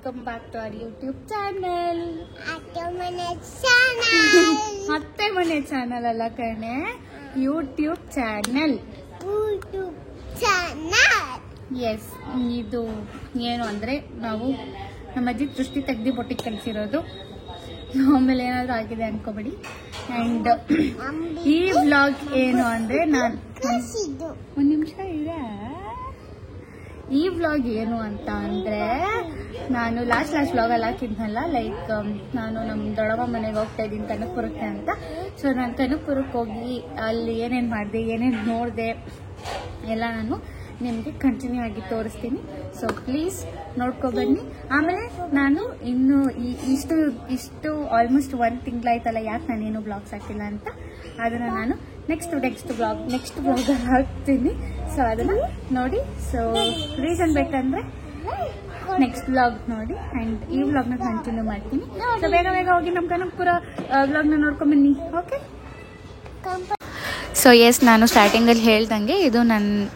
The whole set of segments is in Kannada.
Welcome back to our YouTube channel. ಅತ್ತೆ ಮನೆ ಚಾನಲ್ ಅಲ್ಲ ಕಣೆ, ಯೂಟ್ಯೂಬ್ ಚಾನಲ್. ಎಸ್, ಇದು ಏನು ಅಂದರೆ ನಾವು ನಮ್ಮ ಅಜ್ಜಿ ದೃಷ್ಟಿ ತೆಗ್ದು ಬೊಟ್ಟಿಗೆ ಕಲಿಸಿರೋದು. ಆಮೇಲೆ ಏನಾದರೂ ಆಗಿದೆ ಅನ್ಕೋಬೇಡಿ. ಆ್ಯಂಡ್ ಈ ವ್ಲಾಗ್ ಏನು ಅಂದರೆ ಒಂದು ನಿಮಿಷ ಇದೆ. ಈ ವ್ಲಾಗ್ ಏನು ಅಂತ ಅಂದರೆ, ನಾನು ಲಾಸ್ಟ್ ವ್ಲಾಗಲ್ಲಿ ಹಾಕಿದ್ನಲ್ಲ, ಲೈಕ್ ನಾನು ನಮ್ಮ ದೊಡ್ಡಮ್ಮ ಮನೆಗೆ ಹೋಗ್ತಾ ಇದ್ದೀನಿ ಕನಕಪುರಕ್ಕೆ ಅಂತ. ಸೊ ನಾನು ಕನಕಪುರಕ್ಕೆ ಹೋಗಿ ಅಲ್ಲಿ ಏನೇನು ಮಾಡಿದೆ, ಏನೇನು ನೋಡಿದೆ ಎಲ್ಲ ನಾನು ನಿಮಗೆ ಕಂಟಿನ್ಯೂ ಆಗಿ ತೋರಿಸ್ತೀನಿ. ಸೊ ಪ್ಲೀಸ್ ನೋಡ್ಕೊಬನ್ನಿ. ಆಮೇಲೆ ನಾನು ಇನ್ನು ಇಷ್ಟು ಆಲ್ಮೋಸ್ಟ್ 1 ತಿಂಗಳಾಯ್ತಲ್ಲ ಯಾಕೆ ನಾನೇನು ಬ್ಲಾಗ್ಸ್ ಹಾಕಿಲ್ಲ ಅಂತ, ಅದನ್ನು ನಾನು ನೆಕ್ಸ್ಟ್ ಬ್ಲಾಗಲ್ಲಿ ಹಾಕ್ತೀನಿ. ಸೊ ಅದನ್ನು ನೋಡಿ. ಸೊ ರೀಸನ್ ಬೇಕಂದರೆ ನೆಕ್ಸ್ಟ್ ಬ್ಲಾಗ್ ನೋಡಿ ಆ್ಯಂಡ್ ಈ ವ್ಲಾಗ್ನ ಕಂಟಿನ್ಯೂ ಮಾಡ್ತೀನಿ. ಸೊ ಬೇಗ ಹೋಗಿ ನಮ್ಮ ಕನಕಪುರ ವ್ಲಾಗ್ನ ನೋಡ್ಕೊಂಬನ್ನಿ. ಓಕೆ. ಸೊ ಎಸ್, ನಾನು ಸ್ಟಾರ್ಟಿಂಗಲ್ಲಿ ಹೇಳ್ದಂಗೆ ಇದು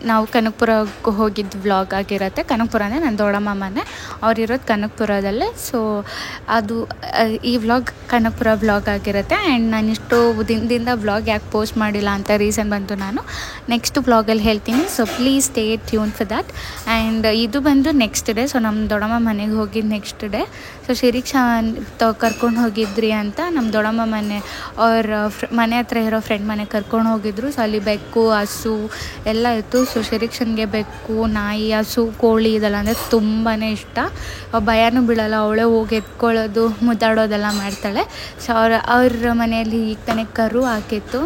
ನಾವು ಕನಕಪುರಕ್ಕೆ ಹೋಗಿದ್ದು ವ್ಲಾಗ್ ಆಗಿರುತ್ತೆ. ಕನಕಪುರ ಅಂದರೆ ನನ್ನ ದೊಡ್ಡಮ್ಮ ಮನೆ, ಅವರಿರೋದು ಕನಕಪುರದಲ್ಲೇ. ಸೊ ಅದು ಈ ವ್ಲಾಗ್ ಕನಕಪುರ ವ್ಲಾಗ್ ಆಗಿರುತ್ತೆ. ಆ್ಯಂಡ್ ನಾನು ಇಷ್ಟು ದಿನದಿಂದ ವ್ಲಾಗ್ ಯಾಕೆ ಪೋಸ್ಟ್ ಮಾಡಿಲ್ಲ ಅಂತ ರೀಸನ್ ಬಂತು ನಾನು ನೆಕ್ಸ್ಟ್ ವ್ಲಾಗಲ್ಲಿ ಹೇಳ್ತೀನಿ. So please stay tune for that. And ಇದು ಬಂದು ನೆಕ್ಸ್ಟ್ ಡೇ. ಸೊ ನಮ್ಮ ದೊಡ್ಡಮ್ಮ ಮನೆಗೆ ಹೋಗಿದ್ದು ನೆಕ್ಸ್ಟ್ ಡೇ. ಸೊ ಶಿರೀಕ್ಷಾ ಕರ್ಕೊಂಡು ಹೋಗಿದ್ರಿ ಅಂತ ನಮ್ಮ ದೊಡ್ಡಮ್ಮ ಮನೆ ಅವ್ರ ಮನೆ ಹತ್ರ ಇರೋ ಫ್ರೆಂಡ್ ಮನೆ ಕರ್ಕೊಂಡು ಹೋಗಿದ್ರು. ಸೊ ಅಲ್ಲಿ ಬೆಕ್ಕು, ಹಸು ಎಲ್ಲ ಇತ್ತು. ಸೊ ಶಿರೀಕ್ಷನ್ಗೆ ಬೆಕ್ಕು, ನಾಯಿ, ಹಸು, ಕೋಳಿ ಇದೆಲ್ಲ ಅಂದರೆ ತುಂಬಾ ಇಷ್ಟ. ಭಯನೂ ಬೀಳಲ್ಲ, ಅವಳೇ ಹೋಗಿ ಎತ್ಕೊಳ್ಳೋದು, ಮುದ್ದಾಡೋದೆಲ್ಲ ಮಾಡ್ತಾಳೆ. ಸೊ ಅವ್ರ ಮನೆಯಲ್ಲಿ ಈಗ ತಾನೇ ಕರು ಹಾಕಿತ್ತು.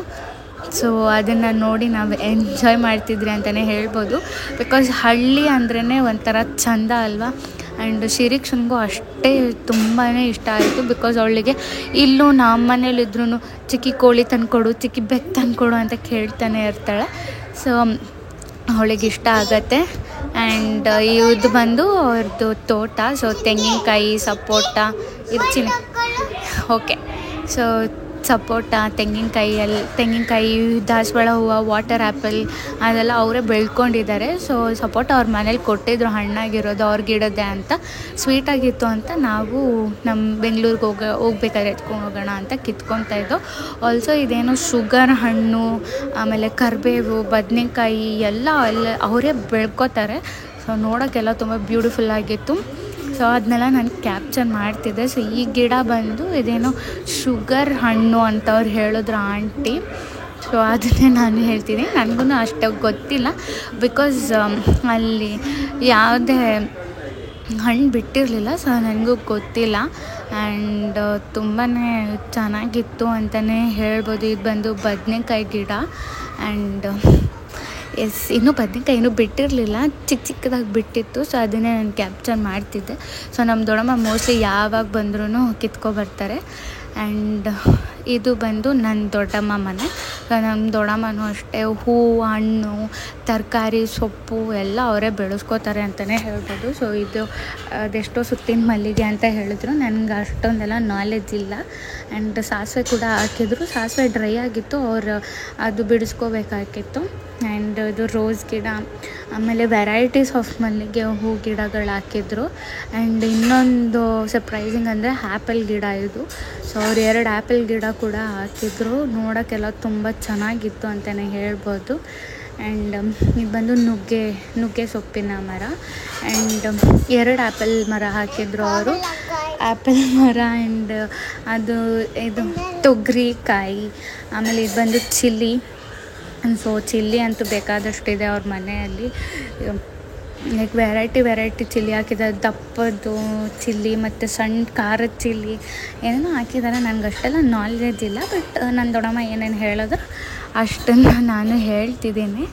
ಸೊ ಅದನ್ನು ನೋಡಿ ನಾವು ಎಂಜಾಯ್ ಮಾಡ್ತಿದ್ರಿ ಅಂತಲೇ ಹೇಳ್ಬೋದು. ಬಿಕಾಸ್ ಹಳ್ಳಿ ಅಂದ್ರೇ ಒಂಥರ ಚಂದ ಅಲ್ವಾ. ಆ್ಯಂಡ್ ಶಿರೀಕ್ಷನ್ಗೂ ಅಷ್ಟೇ ತುಂಬಾ ಇಷ್ಟ ಆಯಿತು. ಬಿಕಾಸ್ ಅವಳಿಗೆ ಇಲ್ಲೂ ನಮ್ಮ ಮನೇಲಿದ್ರೂ ಚಿಕ್ಕಿ ಕೋಳಿ ತಂದುಕೊಡು, ಚಿಕ್ಕಿ ಬೆಕ್ಕು ತಂದುಕೊಡು ಅಂತ ಕೇಳ್ತಾನೆ ಇರ್ತಾಳೆ. ಸೊ ಅವಳಿಗೆ ಇಷ್ಟ ಆಗತ್ತೆ. ಆ್ಯಂಡ್ ಇದು ಬಂದು ಅವ್ರದ್ದು ತೋಟ. ಸೊ ತೆಂಗಿನಕಾಯಿ, ಸಪೋಟ ಇರ್ಚಿನಿ. ಓಕೆ. ಸೊ ಸಪೋಟ, ತೆಂಗಿನಕಾಯಿ, ದಾಸವಾಳ ಹೂವು, ವಾಟರ್ ಆ್ಯಪಲ್ ಅದೆಲ್ಲ ಅವರೇ ಬೆಳ್ಕೊಂಡಿದ್ದಾರೆ. ಸೊ ಸಪೋಟ ಅವ್ರ ಮನೇಲಿ ಕೊಟ್ಟಿದ್ರು, ಹಣ್ಣಾಗಿರೋದು ಅವ್ರ ಗಿಡದ್ದೇ ಅಂತ. ಸ್ವೀಟಾಗಿತ್ತು ಅಂತ ನಾವು ನಮ್ಮ ಬೆಂಗಳೂರಿಗೆ ಹೋಗ್ಬೇಕಾದ್ರೆ ಎತ್ಕೊಂಡು ಹೋಗೋಣ ಅಂತ ಕಿತ್ಕೊತಾ ಇದ್ದೋ. ಆಲ್ಸೋ ಇದೇನೋ ಶುಗರ್ ಹಣ್ಣು, ಆಮೇಲೆ ಕರಿಬೇವು, ಬದನೆಕಾಯಿ ಎಲ್ಲ ಅವರೇ ಬೆಳ್ಕೋತಾರೆ. ಸೊ ನೋಡೋಕ್ಕೆಲ್ಲ ತುಂಬ ಬ್ಯೂಟಿಫುಲ್ ಆಗಿತ್ತು. ಸೊ ಅದನ್ನೆಲ್ಲ ನಾನು ಕ್ಯಾಪ್ಚರ್ ಮಾಡ್ತಿದ್ದೆ. ಸೊ ಈ ಗಿಡ ಬಂದು ಇದೇನೋ ಶುಗರ್ ಹಣ್ಣು ಅಂತ ಅವ್ರು ಹೇಳಿದ್ರು ಆಂಟಿ. ಸೊ ಅದನ್ನೇ ನಾನು ಹೇಳ್ತೀನಿ. ನನಗೂ ಅಷ್ಟು ಗೊತ್ತಿಲ್ಲ, ಬಿಕಾಸ್ ಅಲ್ಲಿ ಯಾವುದೇ ಹಣ್ಣು ಬಿಟ್ಟಿರಲಿಲ್ಲ. ಸೊ ನನಗೂ ಗೊತ್ತಿಲ್ಲ. ಆ್ಯಂಡ್ ತುಂಬಾ ಚೆನ್ನಾಗಿತ್ತು ಅಂತಲೇ ಹೇಳ್ಬೋದು. ಇದು ಬಂದು ಬದನೆಕಾಯಿ ಗಿಡ. ಆ್ಯಂಡ್ ಎಸ್, ಇನ್ನೂ ಬದನೆಕಾಯಿ ಇನ್ನೂ ಬಿಟ್ಟಿರಲಿಲ್ಲ, ಚಿಕ್ಕದಾಗಿ ಬಿಟ್ಟಿತ್ತು. ಸೊ ಅದನ್ನೇ ನಾನು ಕ್ಯಾಪ್ಚರ್ ಮಾಡ್ತಿದ್ದೆ. ಸೊ ನಮ್ಮ ದೊಡ್ಡಮ್ಮ ಮೋಸ್ಟ್ಲಿ ಯಾವಾಗ ಬಂದ್ರೂ ಕಿತ್ಕೊಬರ್ತಾರೆ. ಆ್ಯಂಡ್ ಇದು ಬಂದು ನನ್ನ ದೊಡ್ಡಮ್ಮ ಮನೆ. ನಮ್ಮ ದೊಡ್ಡಮ್ಮನೂ ಅಷ್ಟೇ ಹೂವು, ಹಣ್ಣು, ತರಕಾರಿ, ಸೊಪ್ಪು ಎಲ್ಲ ಅವರೇ ಬೆಳೆಸ್ಕೋತಾರೆ ಅಂತಲೇ ಹೇಳ್ಬೋದು. ಸೊ ಇದು ಅದೆಷ್ಟೋ ಸುತ್ತಿನ ಮಲ್ಲಿಗೆ ಅಂತ ಹೇಳಿದ್ರು. ನನಗೆ ಅಷ್ಟೊಂದೆಲ್ಲ ನಾಲೆಜ್ ಇಲ್ಲ. ಆ್ಯಂಡ್ ಸಾಸಿವೆ ಕೂಡ ಹಾಕಿದ್ರು. ಸಾಸಿವೆ ಡ್ರೈ ಆಗಿತ್ತು, ಅವರು ಅದು ಬಿಡಿಸ್ಕೋಬೇಕಾಗಿತ್ತು. ಆ್ಯಂಡ್ ಇದು ರೋಸ್ ಗಿಡ, ಆಮೇಲೆ ವೆರೈಟೀಸ್ ಆಫ್ ಮಲ್ಲಿಗೆ ಹೂ ಗಿಡಗಳು ಹಾಕಿದ್ರು. ಆ್ಯಂಡ್ ಇನ್ನೊಂದು ಸರ್ಪ್ರೈಸಿಂಗ್ ಅಂದರೆ ಆ್ಯಪಲ್ ಗಿಡ ಇದು. ಸೊ ಅವ್ರು 2 ಆ್ಯಪಲ್ ಗಿಡ ಕೂಡ ಹಾಕಿದ್ರು. ನೋಡೋಕ್ಕೆಲ್ಲ ತುಂಬ ಚೆನ್ನಾಗಿತ್ತು ಅಂತಲೇ ಹೇಳ್ಬೋದು. ಆ್ಯಂಡ್ ಇದು ಬಂದು ನುಗ್ಗೆ ಸೊಪ್ಪಿನ ಮರ. ಆ್ಯಂಡ್ 2 ಆ್ಯಪಲ್ ಮರ ಹಾಕಿದ್ರು ಅವರು, ಆ್ಯಪಲ್ ಮರ. ಆ್ಯಂಡ್ ಇದು ತೊಗರಿಕಾಯಿ. ಆಮೇಲೆ ಇದು ಬಂದು ಚಿಲ್ಲಿ. ಸೊ ಚಿಲ್ಲಿ ಅಂತೂ ಬೇಕಾದಷ್ಟಿದೆ ಅವ್ರ ಮನೆಯಲ್ಲಿ. ಲೈಕ್ ವೆರೈಟಿ ಚಿಲ್ಲಿ ಹಾಕಿದ್ದಾರೆ. ದಪ್ಪದ್ದು ಚಿಲ್ಲಿ ಮತ್ತು ಸಣ್ಣ ಖಾರದ ಚಿಲ್ಲಿ ಏನೇನೋ ಹಾಕಿದ್ದಾರೆ. ನನಗೆ ಅಷ್ಟೆಲ್ಲ ನಾಲೆಜ್ ಇಲ್ಲ. ಬಟ್ ನನ್ನ ದೊಡ್ಡಮ್ಮ ಏನೇನು ಹೇಳಿದ್ರು ಅಷ್ಟನ್ನು ನಾನು ಹೇಳ್ತಿದ್ದೀನಿ.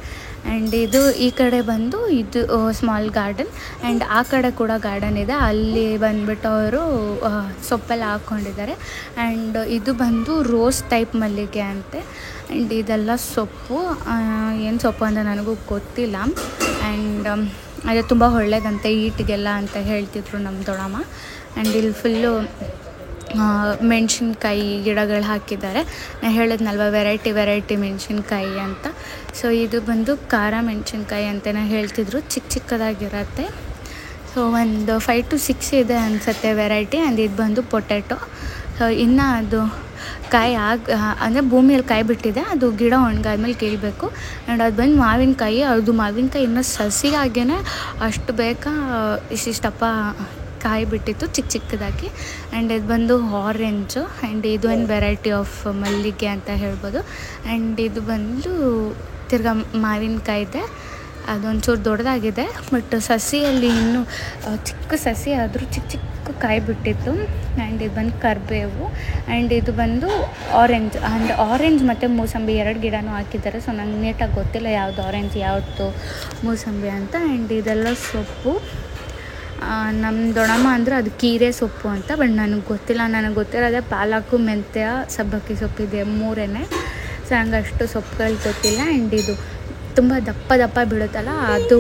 ಆ್ಯಂಡ್ ಇದು ಈ ಕಡೆ ಬಂದು ಇದು ಸ್ಮಾಲ್ ಗಾರ್ಡನ್. ಆ್ಯಂಡ್ ಆ ಕಡೆ ಕೂಡ ಗಾರ್ಡನ್ ಇದೆ. ಅಲ್ಲಿ ಬಂದುಬಿಟ್ಟು ಅವರು ಸೊಪ್ಪೆಲ್ಲ ಹಾಕ್ಕೊಂಡಿದ್ದಾರೆ. ಆ್ಯಂಡ್ ಇದು ಬಂದು ರೋಸ್ ಟೈಪ್ ಮಲ್ಲಿಗೆ ಅಂತೆ. ಆ್ಯಂಡ್ ಇದೆಲ್ಲ ಸೊಪ್ಪು, ಏನು ಸೊಪ್ಪು ಅಂತ ನನಗೂ ಗೊತ್ತಿಲ್ಲ. ಆ್ಯಂಡ್ ಅದು ತುಂಬ ಒಳ್ಳೆಯದಂತೆ ಈಟಿಗೆಲ್ಲ ಅಂತ ಹೇಳ್ತಿದ್ರು ನಮ್ಮ ದೊಡ್ಡಮ್ಮ. ಆ್ಯಂಡ್ ಇಲ್ಲಿ ಫುಲ್ಲು ಮೆಣಸಿನ್ಕಾಯಿ ಗಿಡಗಳು ಹಾಕಿದ್ದಾರೆ. ನಾನು ಹೇಳಿದ್ನಲ್ವ ವೆರೈಟಿ ಮೆಣಸಿನ್ಕಾಯಿ ಅಂತ. ಸೊ ಇದು ಬಂದು ಖಾರ ಮೆಣಸಿನ್ಕಾಯಿ ಅಂತಲೇ ಹೇಳ್ತಿದ್ರು, ಚಿಕ್ಕದಾಗಿರತ್ತೆ. ಸೊ ಸೊ ಒಂದು 5 to 6 ಇದೆ ಅನಿಸುತ್ತೆ ವೆರೈಟಿ. ಆ್ಯಂಡ್ ಇದು ಬಂದು ಪೊಟ್ಯಾಟೊ. ಸೊ ಇನ್ನು ಅದು ಕಾಯಿ ಅಂದರೆ ಭೂಮಿಯಲ್ಲಿ ಕಾಯಿ ಬಿಟ್ಟಿದೆ, ಅದು ಗಿಡ ಒಣಗಾದ್ಮೇಲೆ ಕೀಳಬೇಕು. ಆ್ಯಂಡ್ ಅದು ಬಂದು ಮಾವಿನಕಾಯಿ. ಅದು ಮಾವಿನಕಾಯಿ ಇನ್ನೂ ಸಸಿಯಾಗೇ ಅಷ್ಟು ಬೇಗ ಇಷ್ಟಿಷ್ಟಪ್ಪ ಕಾಯಿ ಬಿಟ್ಟಿತ್ತು ಚಿಕ್ಕ ಚಿಕ್ಕದಾಗಿ. ಆ್ಯಂಡ್ ಇದು ಬಂದು ಆರೆಂಜು. ಆ್ಯಂಡ್ ಇದು ಒಂದು ವೆರೈಟಿ ಆಫ್ ಮಲ್ಲಿಗೆ ಅಂತ ಹೇಳ್ಬೋದು. ಆ್ಯಂಡ್ ಇದು ಬಂದು ತಿರ್ಗಾ ಮಾವಿನಕಾಯಿ ಇದೆ, ಅದೊಂಚೂರು ದೊಡ್ಡದಾಗಿದೆ. ಬಟ್ ಸಸಿಯಲ್ಲಿ ಇನ್ನೂ ಚಿಕ್ಕ ಸಸಿ ಆದರೂ ಚಿಕ್ಕ ಚಿಕ್ಕ ಕಾಯಿ ಬಿಟ್ಟಿತ್ತು. ಆ್ಯಂಡ್ ಇದು ಬಂದು ಕರಿಬೇವು. ಆ್ಯಂಡ್ ಇದು ಬಂದು ಆರೆಂಜ್. ಆ್ಯಂಡ್ ಆರೆಂಜ್ ಮತ್ತು ಮೂಸಂಬಿ 2 ಗಿಡನೂ ಹಾಕಿದ್ದಾರೆ. ಸೊ ನಂಗೆ ನೀಟಾಗಿ ಗೊತ್ತಿಲ್ಲ ಯಾವುದು ಆರೆಂಜ್ ಯಾವುದು ಮೂಸಂಬಿ ಅಂತ. ಆ್ಯಂಡ್ ಇದೆಲ್ಲ ಸೊಪ್ಪು. ನಮ್ಮ ದೊಡ್ಡಮ್ಮ ಅಂದರೆ ಅದು ಕೀರೆ ಸೊಪ್ಪು ಅಂತ, ಬಟ್ ನನಗೆ ಗೊತ್ತಿಲ್ಲ. ನನಗೆ ಗೊತ್ತಿರೋದೇ ಪಾಲಕು, ಮೆಂತ್ಯ, ಸಬ್ಬಕ್ಕಿ ಸೊಪ್ಪಿದೆ 3. ಸೊ ನಂಗೆ ಅಷ್ಟು ಸೊಪ್ಪುಗಳು ಗೊತ್ತಿಲ್ಲ. ಆ್ಯಂಡ್ ಇದು ತುಂಬ ದಪ್ಪ ದಪ್ಪ ಬೀಳುತ್ತಲ್ಲ ಅದು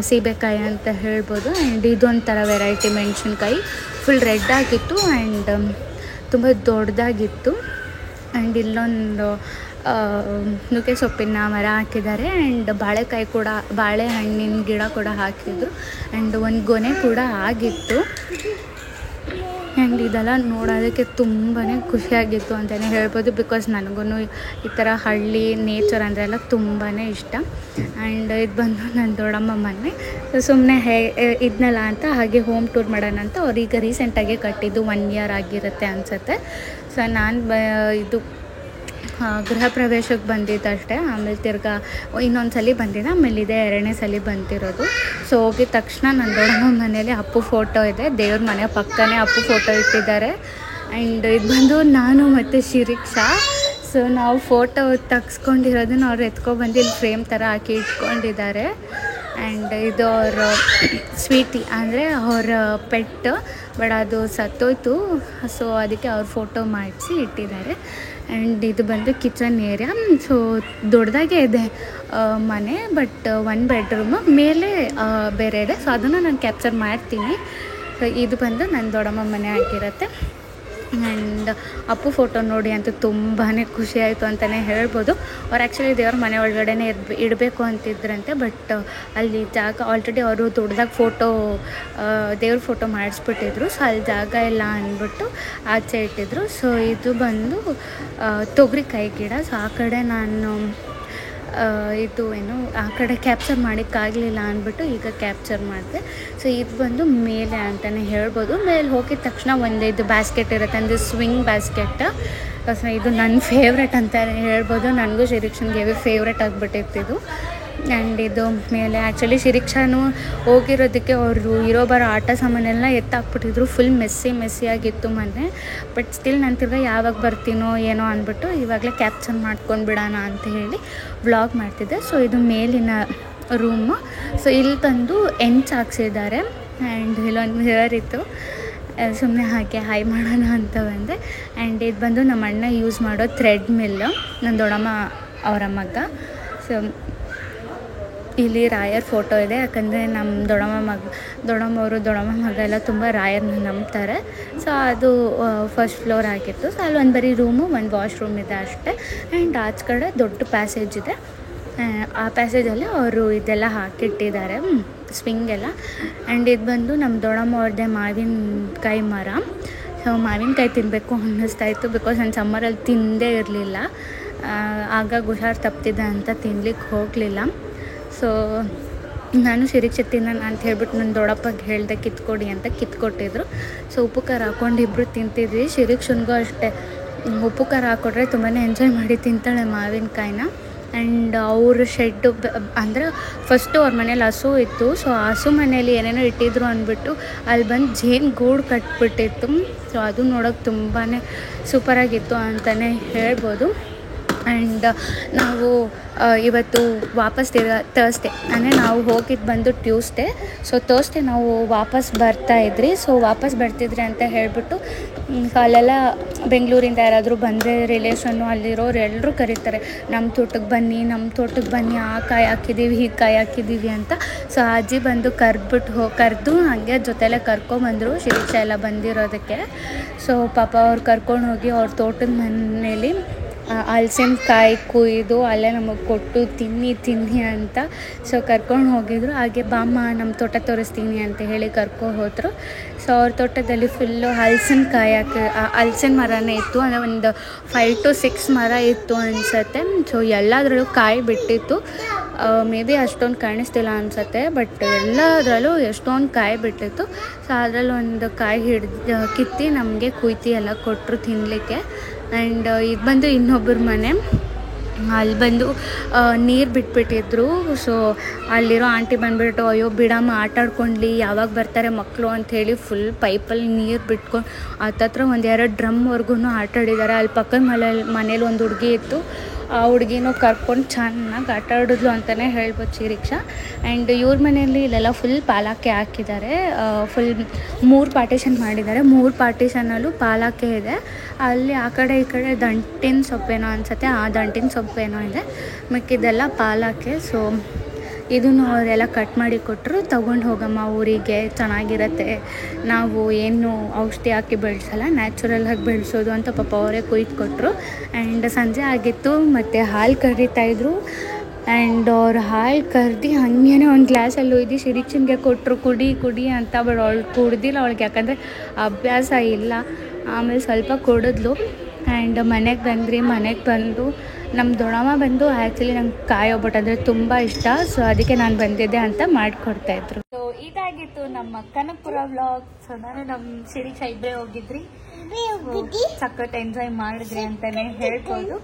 ಸೀಬೆಕಾಯಿ ಅಂತ ಹೇಳ್ಬೋದು. ಆ್ಯಂಡ್ ಇದೊಂಥರ ವೆರೈಟಿ ಮೆಣಸಿನ್ಕಾಯಿ, ಫುಲ್ ರೆಡ್ ಆಗಿತ್ತು ಆ್ಯಂಡ್ ತುಂಬ ದೊಡ್ಡದಾಗಿತ್ತು. ಆ್ಯಂಡ್ ಇಲ್ಲೊಂದು ನುಗ್ಗೆ ಸೊಪ್ಪಿನ ಮರ ಹಾಕಿದ್ದಾರೆ. ಆ್ಯಂಡ್ ಬಾಳೆಕಾಯಿ ಕೂಡ, ಬಾಳೆಹಣ್ಣಿನ ಗಿಡ ಕೂಡ ಹಾಕಿದ್ರು. ಆ್ಯಂಡ್ ಒಂದು ಗೊನೆ ಕೂಡ ಆಗಿತ್ತು. ಆ್ಯಂಡ್ ಇದೆಲ್ಲ ನೋಡೋದಕ್ಕೆ ತುಂಬಾ ಖುಷಿಯಾಗಿತ್ತು ಅಂತಲೇ ಹೇಳ್ಬೋದು. ಬಿಕಾಸ್ ನನಗೂ ಈ ಥರ ಹಳ್ಳಿ ನೇಚರ್ ಅಂದರೆ ಎಲ್ಲ ತುಂಬಾ ಇಷ್ಟ. ಆ್ಯಂಡ್ ಇದು ಬಂದು ನನ್ನ ದೊಡ್ಡಮ್ಮ ಮನೆ. ಸುಮ್ಮನೆ ಇದನ್ನಲ್ಲ ಅಂತ ಹಾಗೆ ಹೋಮ್ ಟೂರ್ ಮಾಡೋಣ ಅಂತ ಅವ್ರೀಗ ರೀಸೆಂಟಾಗಿ ಕಟ್ಟಿದ್ದು 1 year ಆಗಿರುತ್ತೆ ಅನಿಸುತ್ತೆ. ಸೊ ನಾನು ಇದು ಗೃಹ ಪ್ರವೇಶಕ್ಕೆ ಬಂದಿದ್ದು ಅಷ್ಟೇ. ಆಮೇಲೆ ತಿರ್ಗಾ ಇನ್ನೊಂದು ಸಲ ಬಂದಿದ್ದೆ, ಆಮೇಲೆ ಇದೇ 2ನೇ ಸಲ ಬಂದಿರೋದು. ಸೊ ಹೋಗಿದ ತಕ್ಷಣ ನನ್ನ ದೊಡ್ಡಮ್ಮ ಮನೇಲಿ ಅಪ್ಪು ಫೋಟೋ ಇದೆ, ದೇವ್ರ ಮನೆ ಪಕ್ಕನೇ ಅಪ್ಪು ಫೋಟೋ ಇಟ್ಟಿದ್ದಾರೆ. ಆ್ಯಂಡ್ ಇದು ಬಂದು ನಾನು ಮತ್ತು ಶಿರೀಕ್ಷಾ. ಸೊ ನಾವು ಫೋಟೋ ತೆಗ್ಸ್ಕೊಂಡಿರೋದನ್ನ ಅವ್ರು ಎತ್ಕೊಬಂದು ಇಲ್ಲಿ ಫ್ರೇಮ್ ಥರ ಹಾಕಿ ಇಟ್ಕೊಂಡಿದ್ದಾರೆ. ಆ್ಯಂಡ್ ಇದು ಅವ್ರ ಸ್ವೀಟಿ ಅಂದರೆ ಅವ್ರ ಪೆಟ್, ಬಟ್ ಅದು ಸತ್ತೋಯ್ತು. ಸೊ ಅದಕ್ಕೆ ಅವ್ರ ಫೋಟೋ ಮಾಡಿಸಿ ಇಟ್ಟಿದ್ದಾರೆ. ಆ್ಯಂಡ್ ಇದು ಬಂದು ಕಿಚನ್ ಏರಿಯಾ. ಸೊ ದೊಡ್ಡದಾಗೆ ಇದೆ ಮನೆ, ಬಟ್ 1 bedroom ಮೇಲೆ ಬೇರೆ ಇದೆ. ಸೊ ಅದನ್ನು ನಾನು ಕ್ಯಾಪ್ಚರ್ ಮಾಡ್ತೀನಿ. ಸೊ ಇದು ಬಂದು ನನ್ನ ದೊಡ್ಡಮ್ಮ ಮನೆ ಆಗಿರುತ್ತೆ. ಆ್ಯಂಡ್ ಅಪ್ಪು ಫೋಟೋ ನೋಡಿ ಅಂತೂ ತುಂಬಾ ಖುಷಿ ಆಯಿತು ಅಂತಲೇ ಹೇಳ್ಬೋದು. ಅವ್ರು ಆ್ಯಕ್ಚುಲಿ ದೇವ್ರ ಮನೆ ಒಳಗಡೆ ಇಡಬೇಕು ಅಂತಿದ್ರಂತೆ, ಬಟ್ ಅಲ್ಲಿ ಜಾಗ ಆಲ್ರೆಡಿ ಅವರು ದೊಡ್ಡದಾಗಿ ದೇವ್ರ ಫೋಟೋ ಮಾಡಿಸ್ಬಿಟ್ಟಿದ್ರು. ಸೊ ಅಲ್ಲಿ ಜಾಗ ಇಲ್ಲ ಅಂದ್ಬಿಟ್ಟು ಆಚೆ ಇಟ್ಟಿದ್ರು. ಸೊ ಇದು ಬಂದು ತೊಗರಿಕಾಯಿ ಗಿಡ. ಸೊ ಆ ಕಡೆ ನಾನು ಇದು ಏನು ಆ ಕಡೆ ಕ್ಯಾಪ್ಚರ್ ಮಾಡೋಕ್ಕಾಗಲಿಲ್ಲ ಅಂದ್ಬಿಟ್ಟು ಈಗ ಕ್ಯಾಪ್ಚರ್ ಮಾಡಿದೆ. ಸೊ ಇದು ಬಂದು ಮೇಲೆ ಅಂತಲೇ ಹೇಳ್ಬೋದು. ಮೇಲೆ ಹೋಗಿದ ತಕ್ಷಣ ಇದು ಬ್ಯಾಸ್ಕೆಟ್ ಇರುತ್ತೆ, ಅಂದರೆ ಸ್ವಿಂಗ್ ಬ್ಯಾಸ್ಕೆಟ್. ಸೊ ಇದು ನನ್ನ ಫೇವ್ರೆಟ್ ಅಂತಲೇ ಹೇಳ್ಬೋದು. ನನಗೂ ಶಿರೀಕ್ಷನ್ಗೆ ಫೇವ್ರೆಟ್ ಆಗಿಬಿಟ್ಟಿತ್ತು. ಆ್ಯಂಡ್ ಇದು ಮೇಲೆ ಆ್ಯಕ್ಚುಲಿ ಶಿರೀಕ್ಷಾನು ಹೋಗಿರೋದಕ್ಕೆ ಅವರು ಬರೋ ಆಟ ಸಾಮಾನೆಲ್ಲ ಎತ್ತಾಕ್ಬಿಟ್ಟಿದ್ರು. ಫುಲ್ ಮೆಸ್ಸಿಯಾಗಿತ್ತು ಮನೆ. ಬಟ್ ಸ್ಟಿಲ್ ನಾನು ತಿರ್ಗಿ ಯಾವಾಗ ಬರ್ತೀನೋ ಏನೋ ಅಂದ್ಬಿಟ್ಟು ಇವಾಗಲೇ ಕ್ಯಾಪ್ಚರ್ ಮಾಡ್ಕೊಂಡು ಬಿಡೋಣ ಅಂತ ಹೇಳಿ ವ್ಲಾಗ್ ಮಾಡ್ತಿದ್ದೆ. ಸೊ ಇದು ಮೇಲಿನ ರೂಮು. ಸೊ ಇಲ್ಲಿ ಬಂದು ಎಂಚ್ ಹಾಕ್ಸಿದ್ದಾರೆ. ಆ್ಯಂಡ್ ಇಲ್ಲೊಂದು ಮಿರರ್ ಇತ್ತು, ಸುಮ್ಮನೆ ಹಾಗೆ ಹಾಯ್ ಮಾಡೋಣ ಅಂತ ಬಂದೆ. ಆ್ಯಂಡ್ ಇದು ಬಂದು ನಮ್ಮ ಅಣ್ಣ ಯೂಸ್ ಮಾಡೋ ಥ್ರೆಡ್ ಮಿಲ್ಲು, ನನ್ನ ದೊಡ್ಡಮ್ಮ ಅವರ ಮಗ. ಸೊ ಇಲ್ಲಿ ರಾಯರ್ ಫೋಟೋ ಇದೆ, ಯಾಕಂದರೆ ನಮ್ಮ ದೊಡ್ಡಮ್ಮ ಮಗ ಎಲ್ಲ ತುಂಬ ರಾಯರ್ನ ನಂಬ್ತಾರೆ. ಸೊ ಅದು ಫಸ್ಟ್ ಫ್ಲೋರ್ ಆಗಿತ್ತು. ಸೊ ಅಲ್ಲಿ ಒಂದು ಬರೀ ರೂಮು, ಒಂದು ವಾಶ್ರೂಮ್ ಇದೆ ಅಷ್ಟೇ. ಆ್ಯಂಡ್ ಆಚೆ ಕಡೆ ದೊಡ್ಡ ಪ್ಯಾಸೇಜ್ ಇದೆ. ಆ ಪ್ಯಾಸೇಜಲ್ಲಿ ಅವರು ಇದೆಲ್ಲ ಹಾಕಿಟ್ಟಿದ್ದಾರೆ, ಸ್ವಿಂಗ್ ಎಲ್ಲ. ಆ್ಯಂಡ್ ಇದು ಬಂದು ನಮ್ಮ ದೊಡ್ಡಮ್ಮ ಅವ್ರದ್ದೇ ಮಾವಿನಕಾಯಿ ಮರ. ಸೊ ಮಾವಿನಕಾಯಿ ತಿನ್ನಬೇಕು ಅನ್ನಿಸ್ತಾಯಿತ್ತು, ಬಿಕಾಸ್ ನಾನು ಸಮ್ಮರಲ್ಲಿ ತಿಂದೇ ಇರಲಿಲ್ಲ. ಆಗ ಹುಷಾರು ತಪ್ಪಿದೆ ಅಂತ ತಿನ್ಲಿಕ್ಕೆ ಹೋಗಲಿಲ್ಲ. ಸೊ ನಾನು ಶಿರೀಕ್ಷೆ ತಿನ್ನೋಣ ಅಂತ ಹೇಳ್ಬಿಟ್ಟು ನನ್ನ ದೊಡ್ಡಪ್ಪಗೆ ಹೇಳಿದೆ ಕಿತ್ಕೊಡಿ ಅಂತ, ಕಿತ್ಕೊಟ್ಟಿದ್ರು. ಸೊ ಉಪ್ಪು ಖಾರ ಹಾಕ್ಕೊಂಡು ಇಬ್ಬರು ತಿಂತಿದ್ವಿ. ಶಿರೀಕ್ಷನ್ಗೂ ಅಷ್ಟೇ ಉಪ್ಪು ಖಾರ ಹಾಕ್ಕೊಟ್ರೆ ತುಂಬಾ ಎಂಜಾಯ್ ಮಾಡಿ ತಿಂತಾಳೆ ಮಾವಿನಕಾಯಿನ. ಆ್ಯಂಡ್ ಅವ್ರ ಶೆಡ್ಡು ಅಂದರೆ ಫಸ್ಟು ಅವ್ರ ಮನೇಲಿ ಹಸು ಇತ್ತು. ಸೊ ಹಸು ಮನೇಲಿ ಏನೇನೋ ಇಟ್ಟಿದ್ರು ಅಂದ್ಬಿಟ್ಟು ಅಲ್ಲಿ ಬಂದು ಜೇನು ಗೂಡು ಕಟ್ಬಿಟ್ಟಿತ್ತು. ಸೊ ಅದು ನೋಡೋಕೆ ತುಂಬಾ ಸೂಪರಾಗಿತ್ತು ಅಂತಲೇ ಹೇಳ್ಬೋದು. ಆ್ಯಂಡ್ ನಾವು ಇವತ್ತು ವಾಪಸ್ ಥರ್ಸ್ಡೇ, ಅಂದರೆ ನಾವು ಹೋಗಿದ್ದು ಬಂದು ಟ್ಯೂಸ್ಡೇ. ಸೊ ಥರ್ಸ್ಡೇ ನಾವು ವಾಪಸ್ ಬರ್ತಾಯಿದ್ರಿ. ಸೊ ವಾಪಸ್ ಬರ್ತಿದ್ರಿ ಅಂತ ಹೇಳಿಬಿಟ್ಟು ಅಲ್ಲೆಲ್ಲ ಬೆಂಗಳೂರಿಂದ ಯಾರಾದರೂ ಬಂದರೆ ರಿಲೇಷನ್ನು ಅಲ್ಲಿರೋರು ಎಲ್ಲರೂ ಕರೀತಾರೆ, ನಮ್ಮ ತೋಟಕ್ಕೆ ಬನ್ನಿ ಆ ಕಾಯಿ ಹಾಕಿದ್ದೀವಿ, ಈ ಕಾಯಿ ಹಾಕಿದ್ದೀವಿ ಅಂತ. ಸೊ ಅಜ್ಜಿ ಬಂದು ಕರೆದು ಹಾಗೆ ಜೊತೆಲೇ ಕರ್ಕೊಂಬಂದರು ಶಿರೀಕ್ಷಾ ಎಲ್ಲ ಬಂದಿರೋದಕ್ಕೆ. ಸೊ ಪಾಪ ಅವ್ರು ಕರ್ಕೊಂಡು ಹೋಗಿ ಅವ್ರ ತೋಟದ ಮನೇಲಿ ಹಲಸಿನಕಾಯಿ ಕುಯ್ದು ಅಲ್ಲೇ ನಮಗೆ ಕೊಟ್ಟು ತಿನ್ನಿ ಅಂತ ಸೊ ಕರ್ಕೊಂಡು ಹೋಗಿದ್ರು. ಹಾಗೆ ಬಾಮ್ಮ ನಮ್ಮ ತೋಟ ತೋರಿಸ್ತೀನಿ ಅಂತ ಹೇಳಿ ಕರ್ಕೊಂಡು ಹೋದರು. ಸೊ ಅವ್ರ ತೋಟದಲ್ಲಿ ಫುಲ್ಲು ಹಲಸಿನಕಾಯಿ ಹಲಸಿನ ಮರನೇ ಇತ್ತು. ಅಂದರೆ ಒಂದು 5 to 6 ಮರ ಇತ್ತು ಅನಿಸುತ್ತೆ. ಸೊ ಎಲ್ಲದರಲ್ಲೂ ಕಾಯಿ ಬಿಟ್ಟಿತ್ತು. ಮೇ ಬಿ ಅಷ್ಟೊಂದು ಕಾಣಿಸ್ತಿಲ್ಲ ಅನಿಸುತ್ತೆ, ಬಟ್ ಎಲ್ಲದರಲ್ಲೂ ಎಷ್ಟೊಂದು ಕಾಯಿ ಬಿಟ್ಟಿತ್ತು. ಸೊ ಅದರಲ್ಲಿ ಒಂದು ಕಾಯಿ ಕಿತ್ತಿ ನಮಗೆ ಕುಯ್ತಿ ಎಲ್ಲ ಕೊಟ್ಟರು ತಿನ್ನಲಿಕ್ಕೆ. ಆ್ಯಂಡ್ ಇದು ಬಂದು ಇನ್ನೊಬ್ಬರ ಮನೆ. ಅಲ್ಲಿ ಬಂದು ನೀರು ಬಿಟ್ಬಿಟ್ಟಿದ್ರು. ಸೊ ಅಲ್ಲಿರೋ ಆಂಟಿ ಬಂದುಬಿಟ್ಟು ಅಯ್ಯೋ ಬಿಡಮ್ಮ ಆಟಾಡ್ಕೊಂಡ್ಲಿ, ಯಾವಾಗ ಬರ್ತಾರೆ ಮಕ್ಕಳು ಅಂಥೇಳಿ ಫುಲ್ ಪೈಪಲ್ಲಿ ನೀರು ಬಿಟ್ಕೊಂಡು ಹತ್ತತ್ರ 1-2 ಡ್ರಮ್ವರೆಗೂ ಆಟಾಡಿದ್ದಾರೆ. ಅಲ್ಲಿ ಪಕ್ಕದ ಮನೇಲಿ ಒಂದು ಹುಡುಗಿ ಇತ್ತು. ಆ ಹುಡುಗಿನೂ ಕರ್ಕೊಂಡು ಚೆನ್ನಾಗಿ ಆಟ ಆಡಿದ್ಲು ಅಂತಲೇ ಹೇಳ್ಬೋದು ಶಿರೀಕ್ಷಾ. ಆ್ಯಂಡ್ ಇವ್ರ ಮನೆಯಲ್ಲಿ ಇಲ್ಲೆಲ್ಲ ಫುಲ್ ಪಾಲಕ್ಕೆ ಹಾಕಿದ್ದಾರೆ. ಫುಲ್ 3 ಪಾರ್ಟಿಷನ್ ಮಾಡಿದ್ದಾರೆ. 3 ಪಾರ್ಟಿಷನಲ್ಲೂ ಪಾಲಕ್ಕೆ ಇದೆ. ಅಲ್ಲಿ ಆ ಕಡೆ ಈ ಕಡೆ ದಂಟಿನ ಸೊಪ್ಪೇನೋ ಅನಿಸುತ್ತೆ, ಆ ದಂಟಿನ ಸೊಪ್ಪೇನೋ ಇದೆ, ಮಿಕ್ಕಿದೆಲ್ಲ ಪಾಲಕ್ಕೆ. ಸೊ ಇದನ್ನು ಅವರೆಲ್ಲ ಕಟ್ ಮಾಡಿ ಕೊಟ್ಟರು. ತೊಗೊಂಡು ಹೋಗಮ್ಮ ಊರಿಗೆ, ಚೆನ್ನಾಗಿರುತ್ತೆ, ನಾವು ಏನು ಔಷಧಿ ಹಾಕಿ ಬೆಳೆಸಲ್ಲ, ನ್ಯಾಚುರಲಾಗಿ ಬೆಳೆಸೋದು ಅಂತ ಪಾಪ ಅವರೇ ಕೊಯ್ದು ಕೊಟ್ಟರು. ಆ್ಯಂಡ್ ಸಂಜೆ ಆಗಿತ್ತು ಮತ್ತು ಹಾಲು ಕರೀತಾಯಿದ್ರು. ಆ್ಯಂಡ್ ಅವ್ರು ಹಾಲು ಕರೆದು ಹಾಗೇನೆ ಒಂದು ಗ್ಲಾಸಲ್ಲಿ ಒಯ್ದು ಶಿರೀಕ್ಷನ್ಗೆ ಕೊಟ್ಟರು, ಕುಡಿ ಅಂತ. ಬಟ್ ಅವಳು ಕುಡ್ದಿಲ್ಲ, ಅವಳಿಗೆ ಯಾಕಂದರೆ ಅಭ್ಯಾಸ ಇಲ್ಲ. ಆಮೇಲೆ ಸ್ವಲ್ಪ ಕುಡಿದ್ಲು. ಆ್ಯಂಡ್ ಮನೆಗೆ ಬಂದು ನಮ್ಮ ದೊಡ್ಡಮ್ಮ ಬಂದು ಆ್ಯಕ್ಚುಲಿ ನಂಗೆ ಕಾಯಿ ಒಬ್ಬಟ್ಟು ಅಂದರೆ ತುಂಬ ಇಷ್ಟ. ಸೊ ಅದಕ್ಕೆ ನಾನು ಬಂದಿದ್ದೆ ಅಂತ ಮಾಡಿಕೊಡ್ತಾಯಿದ್ರು. ಸೊ ಇದಾಗಿತ್ತು ನಮ್ಮ ಕನಕಪುರ ವ್ಲಾಗ್. ಸೊ ನಾನು ನಮ್ಮ ಶಿರೀಕ್ಷಾ ಇಬ್ಬರೇ ಹೋಗಿದ್ರಿ, ಸಖತ್ ಎಂಜಾಯ್ ಮಾಡಿದ್ರಿ ಅಂತಲೇ ಹೇಳ್ಬೋದು.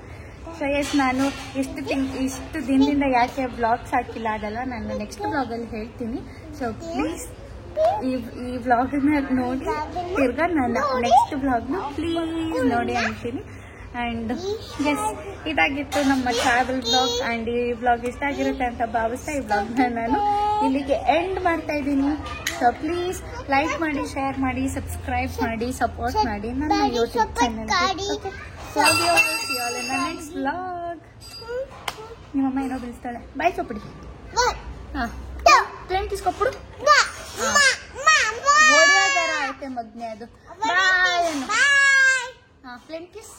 ಸೊ ಎಸ್, ನಾನು ಇಷ್ಟು ದಿನದಿಂದ ಯಾಕೆ ವ್ಲಾಗ್ಸ್ ಹಾಕಿಲ್ಲ ಅದೆಲ್ಲ ನಾನು ನೆಕ್ಸ್ಟ್ ವ್ಲಾಗಲ್ಲಿ ಹೇಳ್ತೀನಿ. ಸೊ ಪ್ಲೀಸ್ ಈ ವ್ಲಾಗನ್ನ ನೋಡಿ ತಿರ್ಗಾ ನಾನು ನೆಕ್ಸ್ಟ್ ವ್ಲಾಗ್ನ ಪ್ಲೀಸ್ ನೋಡಿ ಅಂತೀನಿ. ಆ್ಯಂಡ್ ಎಸ್, ಇದಾಗಿತ್ತು ನಮ್ಮ ಟ್ರಾವೆಲ್ ವ್ಲಾಗ್. ಆ್ಯಂಡ್ ಈ ವ್ಲಾಗ್ ಇಷ್ಟ ಆಗಿರುತ್ತೆ ಅಂತ ಭಾವಿಸ್ತಾ ಈ ವ್ಲಾಗ್ನ ನಾನು ಇಲ್ಲಿಗೆ ಎಂಡ್ ಮಾಡ್ತಾ ಇದ್ದೀನಿ. ಸೊ ಪ್ಲೀಸ್ ಲೈಕ್ ಮಾಡಿ, ಶೇರ್ ಮಾಡಿ, ಸಬ್ಸ್ಕ್ರೈಬ್ ಮಾಡಿ, ಸಪೋರ್ಟ್ ಮಾಡಿ ನನ್ನ ಯೂಟ್ಯೂಬ್ ಚಾನಲ್ಗೆ. Next vlog. ನಿಮ್ಮಮ್ಮ ಏನೋ ಬಿಡಿಸ್ತಾಳೆ. ಬಾಯ್ ಸೊಪ್ಪಡಿ. ಹಾಂ, ಪ್ಲೇನ್ ಕಿಸ್ಕೊಪ್ಪಡು. ಓಡೋ ಥರ ಐತೆ ಮಗ್ನೆ ಅದು. ಬಾಯ್. ಹಾಂ, ಪ್ಲೇನ್ ಕಿಸ್.